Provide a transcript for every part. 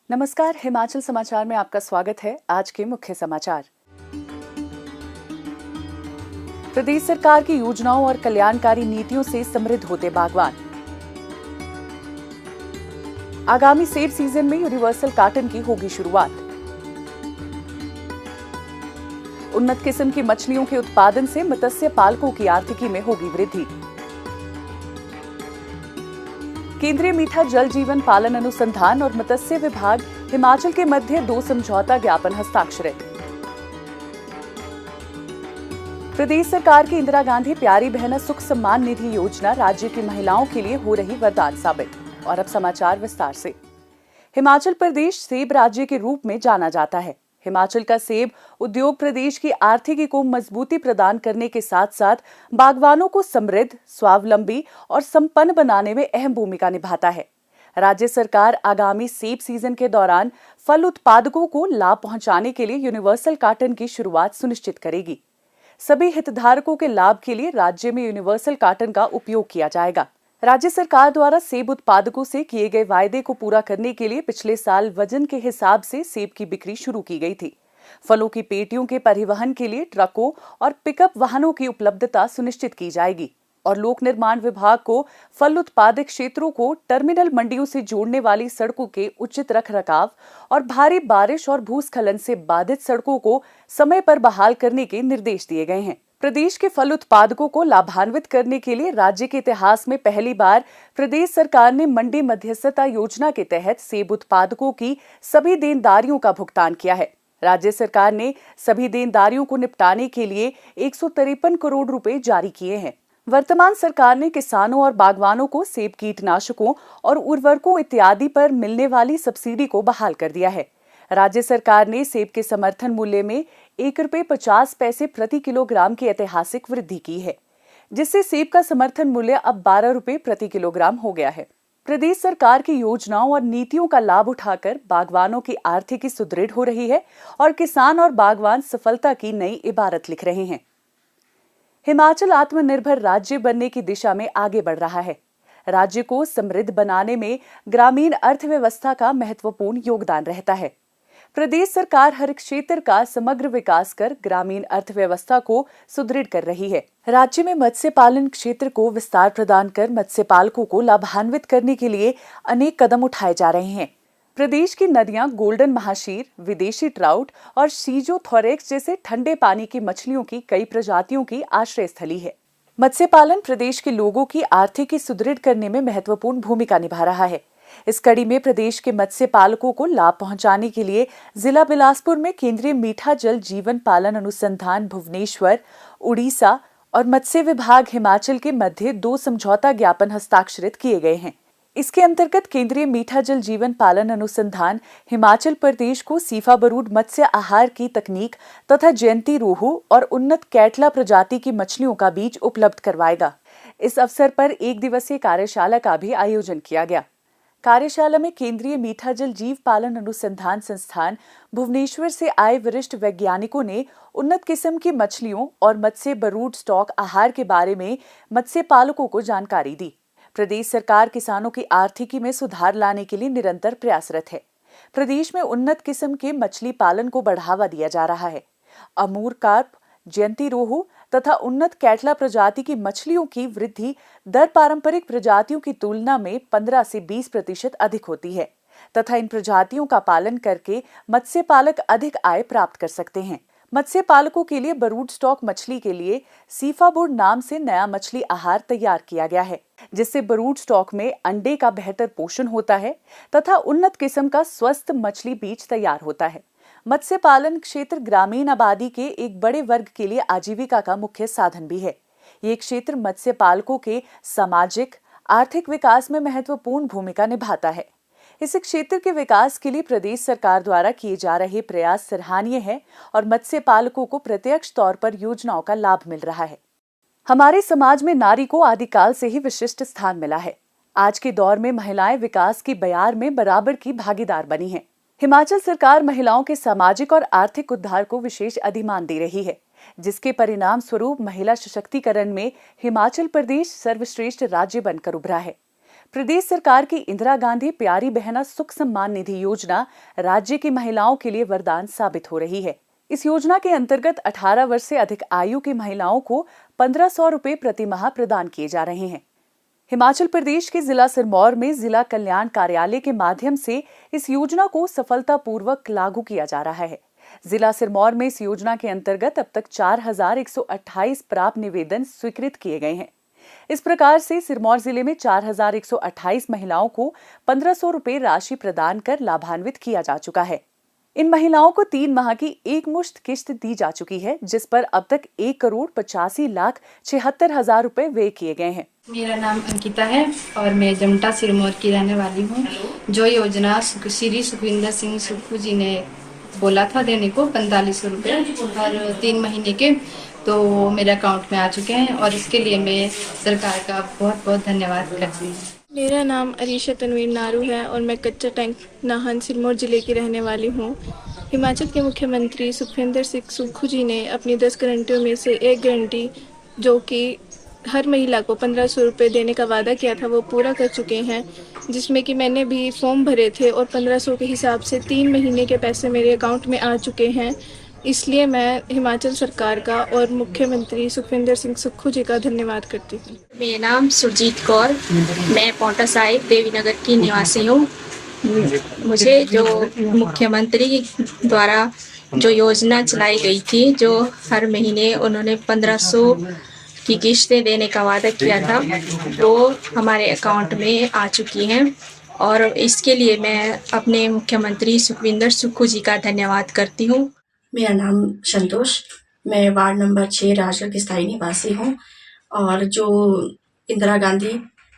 नमस्कार, हिमाचल समाचार में आपका स्वागत है। आज के मुख्य समाचार। प्रदेश सरकार की योजनाओं और कल्याणकारी नीतियों से समृद्ध होते बागवान। आगामी सेब सीजन में यूनिवर्सल कार्टन की होगी शुरुआत। उन्नत किस्म की मछलियों के उत्पादन से मत्स्य पालकों की आर्थिकी में होगी वृद्धि। केंद्रीय मीठा जल जीवन पालन अनुसंधान और मत्स्य विभाग हिमाचल के मध्य 2 समझौता ज्ञापन हस्ताक्षरित। प्रदेश सरकार की इंदिरा गांधी प्यारी बहना सुख सम्मान निधि योजना राज्य की महिलाओं के लिए हो रही वरदान साबित। और अब समाचार विस्तार से। हिमाचल प्रदेश सेब राज्य के रूप में जाना जाता है। हिमाचल का सेब उद्योग प्रदेश की आर्थिकी को मजबूती प्रदान करने के साथ साथ बागवानों को समृद्ध, स्वावलंबी और संपन्न बनाने में अहम भूमिका निभाता है। राज्य सरकार आगामी सेब सीजन के दौरान फल उत्पादकों को लाभ पहुंचाने के लिए यूनिवर्सल कार्टन की शुरुआत सुनिश्चित करेगी। सभी हितधारकों के लाभ के लिए राज्य में यूनिवर्सल कार्टन का उपयोग किया जाएगा। राज्य सरकार द्वारा सेब उत्पादकों से किए गए वायदे को पूरा करने के लिए पिछले साल वजन के हिसाब से सेब की बिक्री शुरू की गई थी। फलों की पेटियों के परिवहन के लिए ट्रकों और पिकअप वाहनों की उपलब्धता सुनिश्चित की जाएगी और लोक निर्माण विभाग को फल उत्पादक क्षेत्रों को टर्मिनल मंडियों से जोड़ने वाली सड़कों के उचित रखरखाव और भारी बारिश और भूस्खलन से बाधित सड़कों को समय पर बहाल करने के निर्देश दिए गए हैं। प्रदेश के फल उत्पादकों को लाभान्वित करने के लिए राज्य के इतिहास में पहली बार प्रदेश सरकार ने मंडी मध्यस्थता योजना के तहत सेब उत्पादकों की सभी देनदारियों का भुगतान किया है। राज्य सरकार ने सभी देनदारियों को निपटाने के लिए 153 करोड़ रुपए जारी किए हैं। वर्तमान सरकार ने किसानों और बागवानों को सेब कीटनाशकों और उर्वरकों इत्यादि पर मिलने वाली सब्सिडी को बहाल कर दिया है। राज्य सरकार ने सेब के समर्थन मूल्य में ₹1.50 प्रति किलोग्राम की ऐतिहासिक वृद्धि की है, जिससे सेब का समर्थन मूल्य अब ₹12 प्रति किलोग्राम हो गया है। प्रदेश सरकार की योजनाओं और नीतियों का लाभ उठाकर बागवानों की आर्थिकी सुदृढ़ हो रही है और किसान और बागवान सफलता की नई इबारत लिख रहे हैं। हिमाचल आत्मनिर्भर राज्य बनने की दिशा में आगे बढ़ रहा है। राज्य को समृद्ध बनाने में ग्रामीण अर्थव्यवस्था का महत्वपूर्ण योगदान रहता है। प्रदेश सरकार हर क्षेत्र का समग्र विकास कर ग्रामीण अर्थव्यवस्था को सुदृढ़ कर रही है। राज्य में मत्स्य पालन क्षेत्र को विस्तार प्रदान कर मत्स्य पालकों को लाभान्वित करने के लिए अनेक कदम उठाए जा रहे हैं। प्रदेश की नदियां गोल्डन महाशीर, विदेशी ट्राउट और सीजोथोरेक्स जैसे ठंडे पानी की मछलियों की कई प्रजातियों की आश्रय स्थली है। मत्स्य पालन प्रदेश के लोगों की आर्थिकी सुदृढ़ करने में महत्वपूर्ण भूमिका निभा रहा है। इस कड़ी में प्रदेश के मत्स्य पालकों को लाभ पहुंचाने के लिए जिला बिलासपुर में केंद्रीय मीठा जल जीवन पालन अनुसंधान भुवनेश्वर, उड़ीसा और मत्स्य विभाग हिमाचल के मध्य 2 समझौता ज्ञापन हस्ताक्षरित किए गए हैं। इसके अंतर्गत केंद्रीय मीठा जल जीवन पालन अनुसंधान हिमाचल प्रदेश को सीफा बरूड मत्स्य आहार की तकनीक तथा जयंती रोहू और उन्नत कैटला प्रजाति की मछलियों का बीज उपलब्ध करवाएगा। इस अवसर पर 1 दिवसीय कार्यशाला का भी आयोजन किया गया। कार्यशाला में केंद्रीय मीठा जल जीव पालन अनुसंधान संस्थान भुवनेश्वर से आए वरिष्ठ वैज्ञानिकों ने उन्नत किस्म की मछलियों और मत्स्य बरूड स्टॉक आहार के बारे में मत्स्य पालकों को जानकारी दी। प्रदेश सरकार किसानों की आर्थिकी में सुधार लाने के लिए निरंतर प्रयासरत है। प्रदेश में उन्नत किस्म के मछली पालन को बढ़ावा दिया जा रहा है। अमूर कार्प, जयंती रोहू तथा उन्नत कैटला प्रजाति की मछलियों की वृद्धि दर पारंपरिक प्रजातियों की तुलना में 15 से 20% अधिक होती है तथा इन प्रजातियों का पालन करके मत्स्य पालक अधिक आय प्राप्त कर सकते हैं। मत्स्य पालकों के लिए बरूड स्टॉक मछली के लिए सीफा बोर्ड नाम से नया मछली आहार तैयार किया गया है, जिससे बरूड स्टॉक में अंडे का बेहतर पोषण होता है तथा उन्नत किस्म का स्वस्थ मछली बीज तैयार होता है। मत्स्य पालन क्षेत्र ग्रामीण आबादी के एक बड़े वर्ग के लिए आजीविका का मुख्य साधन भी है। ये क्षेत्र मत्स्य पालकों के सामाजिक, आर्थिक विकास में महत्वपूर्ण भूमिका निभाता है। इस क्षेत्र के विकास के लिए प्रदेश सरकार द्वारा किए जा रहे प्रयास सराहनीय है और मत्स्य पालकों को प्रत्यक्ष तौर पर योजनाओं का लाभ मिल रहा है। हमारे समाज में नारी को आदिकाल से ही विशिष्ट स्थान मिला है। आज के दौर में महिलाएं विकास की बयार में बराबर की भागीदार बनी हैं। हिमाचल सरकार महिलाओं के सामाजिक और आर्थिक उद्धार को विशेष अधिमान दे रही है, जिसके परिणाम स्वरूप महिला सशक्तिकरण में हिमाचल प्रदेश सर्वश्रेष्ठ राज्य बनकर उभरा है। प्रदेश सरकार की इंदिरा गांधी प्यारी बहना सुख सम्मान निधि योजना राज्य की महिलाओं के लिए वरदान साबित हो रही है। इस योजना के अंतर्गत 18 वर्ष से अधिक आयु की महिलाओं को 1500 रुपए प्रति माह प्रदान किए जा रहे हैं। हिमाचल प्रदेश के जिला सिरमौर में जिला कल्याण कार्यालय के माध्यम से इस योजना को सफलतापूर्वक लागू किया जा रहा है। जिला सिरमौर में इस योजना के अंतर्गत अब तक 4128 प्राप्त निवेदन स्वीकृत किए गए हैं। इस प्रकार से सिरमौर जिले में 4128 महिलाओं को 1500 रुपए राशि प्रदान कर लाभान्वित किया जा चुका है। इन महिलाओं को 3 माह की एक मुश्त किश्त दी जा चुकी है, जिस पर अब तक 1,85,76,000 रुपए व्यय किए गए हैं। मेरा नाम अंकिता है और मैं जमटा सिरमौर की रहने वाली हूँ। जो योजना श्री सुखविंदर सिंह सुक्खू जी ने बोला था देने को 4500 रुपये और 3 महीने के, तो मेरे अकाउंट में आ चुके हैं और इसके लिए मैं सरकार का बहुत बहुत धन्यवाद करती हूँ। मेरा नाम अरीशा तनवीर नारू है और मैं कच्चा टैंक नाहन सिरमौर जिले की रहने वाली हूँ। हिमाचल के मुख्यमंत्री सुखविंदर सिंह सुक्खू जी ने अपनी 10 गारंटियों में से एक गारंटी, जो कि हर महिला को 1500 रुपये देने का वादा किया था, वो पूरा कर चुके हैं, जिसमें कि मैंने भी फॉर्म भरे थे और 1500 के हिसाब से 3 महीने के पैसे मेरे अकाउंट में आ चुके हैं। इसलिए मैं हिमाचल सरकार का और मुख्यमंत्री सुखविंदर सिंह सुक्खू जी का धन्यवाद करती हूँ। मेरा नाम सुरजीत कौर, मैं पौंटा साहिब देवीनगर की निवासी हूँ। मुझे जो मुख्यमंत्री द्वारा जो योजना चलाई गई थी, जो हर महीने उन्होंने 1500 की किश्तें देने का वादा किया था, वो हमारे अकाउंट में आ चुकी हैं और इसके लिए मैं अपने मुख्यमंत्री सुखविंदर सुक्खू जी का धन्यवाद करती हूँ। मेरा नाम संतोष, मैं वार्ड नंबर 6 राजगढ़ की स्थायी निवासी हूँ और जो इंदिरा गांधी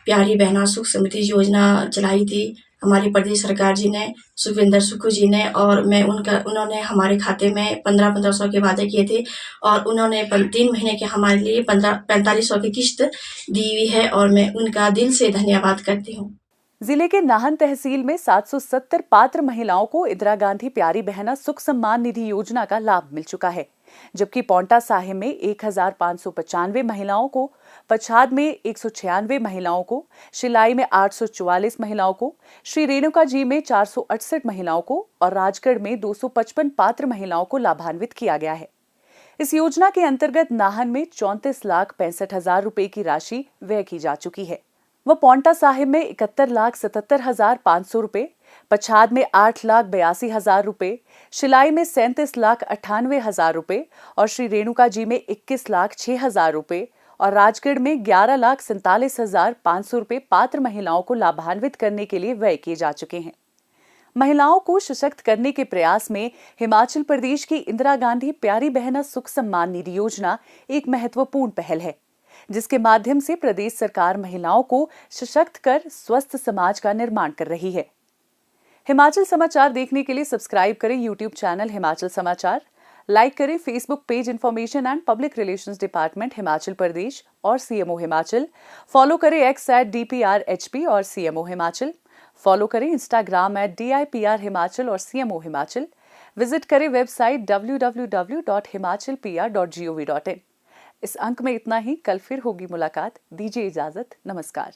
प्यारी बहना सुख समृद्धि योजना चलाई थी हमारी प्रदेश सरकार जी ने, सुखविंदर सुक्खू जी ने, और उन्होंने हमारे खाते में 1500 के वादे किए थे और उन्होंने 3 महीने के हमारे लिए 4500 की किश्त दी हुई है और मैं उनका दिल से धन्यवाद करती हूँ। जिले के नाहन तहसील में 770 पात्र महिलाओं को इंदिरा गांधी प्यारी बहना सुख सम्मान निधि योजना का लाभ मिल चुका है, जबकि पौंटा साहिब में 1595 महिलाओं को, पच्छाद में 196 महिलाओं को, शिलाई में 844 महिलाओं को, श्री रेणुका जी में 468 महिलाओं को और राजगढ़ में 255 पात्र महिलाओं को लाभान्वित किया गया है। इस योजना के अंतर्गत नाहन में 34,65,000 रुपए की राशि व्यय की जा चुकी है। वह पौंटा साहिब में 71,77,500 रुपए, पच्छाद में 8,82,000 रुपए, शिलाई में 37,98,000 रुपए और श्री रेणुका जी में 21,06,000 रुपए और राजगढ़ में 11,47,500 रुपए पात्र महिलाओं को लाभान्वित करने के लिए व्यय किए जा चुके हैं। महिलाओं को सशक्त करने के प्रयास में हिमाचल प्रदेश की इंदिरा गांधी प्यारी बहना सुख सम्मान निधि योजना एक महत्वपूर्ण पहल है, जिसके माध्यम से प्रदेश सरकार महिलाओं को सशक्त कर स्वस्थ समाज का निर्माण कर रही है। हिमाचल समाचार देखने के लिए सब्सक्राइब करें यूट्यूब चैनल हिमाचल समाचार, लाइक करें Facebook page information and public relations department Himachal Pradesh और सीएमओ हिमाचल, फॉलो करें x@DPRHP और सीएमओ हिमाचल, फॉलो करें इंस्टाग्राम @DIPR हिमाचल और सीएमओ हिमाचल, विजिट करें वेबसाइट www.himachalpr.gov.in। इस अंक में इतना ही, कल फिर होगी मुलाकात। दीजिए इजाजत, नमस्कार।